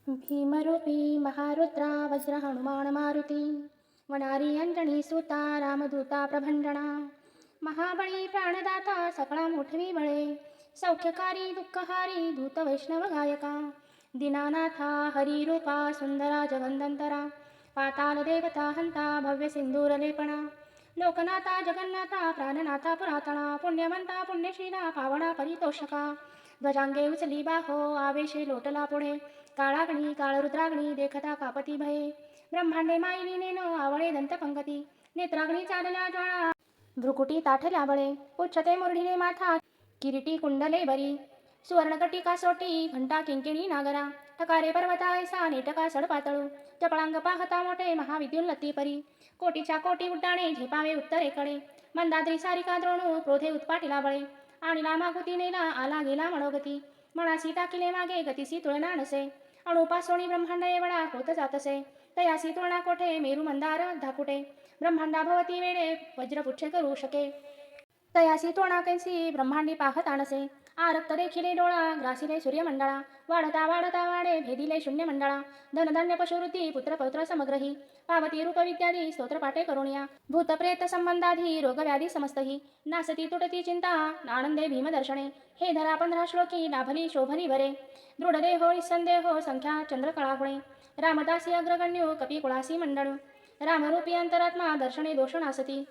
भीमरूपी महारुद्रा वज्र हनुमान मारुती वनारी अंजनी सुता रामदूता प्रभंजना महाबळी प्राणदाता सकळा मोठवी बळे सौख्यकारी दुःखहारी दूत वैष्णव गायका दीनानाथा हरिरूपा सुंदरा जगंदंतरा पाताल देवता हंता भव्य सिंदूर लेपणा लोकनाथा जगन्नाथा प्राणनाथा पुरातणा पुण्यवंता पुण्यशीला पावना परितोषका ध्वजांगे उचली बाहो आवेशे लोटला पुढे काळाग्नी काळरुद्राग्नी देखता कापती भये ब्रह्मांडे मायली नेनो आवळे दंतपंगती नेत्राग्नी चालल्या ज्वाळा भ्रुकुटी ताठल्या बळे उच्चते मुरढिले माथा किरीटी कुंडले बरी सुवर्णकटी कासोटी घंटा किंकिणी नागरा टकारे पर्वता ऐसा नेटका सडपातळू चपळांग पाहता मोठे महाविद्युल्लती परी कोटीच्या कोटी उड्डाणे झेपावे उत्तरेकडे मंदाद्री सारिका द्रोणू क्रोधे उत्पाटिला बळे आणिला मागुती नेला आला गेला मनोगती मनासी टाकिले मागे गतीसी तुळना नसे अणुपासोणी ब्रह्मांड एवढा होत जातसे तयासी तुळना कोठे मेरू मंदार धाकुटे ब्रह्मांडा भवती वेळे वज्रपुच्छे करू शके तयासी तुळना कैसी ब्रह्मांडी पाहत आणसे आरक्त देखिले डोळा ग्रासिले सूर्यमंडळा वाढता वाढता वाढे भेदिले शून्य मंडळा धनधान्य पशुवृत्ती पुत्र पौत्र समग्रही पावती रूप विद्यादी स्तोत्र पाठे करुणिया भूतप्रेत संबंधाधी रोगव्याधी समस्तही नासती तुटती चिंता आनंदे भीमदर्शने हे धरा 15 श्लोकी लाभली शोभली भरे दृढदेहो निसंदेहो संख्या चंद्रकळागुणे रामदासी अग्रगण्यो कपी कुळासी मंडळू रामरूपी अंतरात्मा दर्शने दोष नासती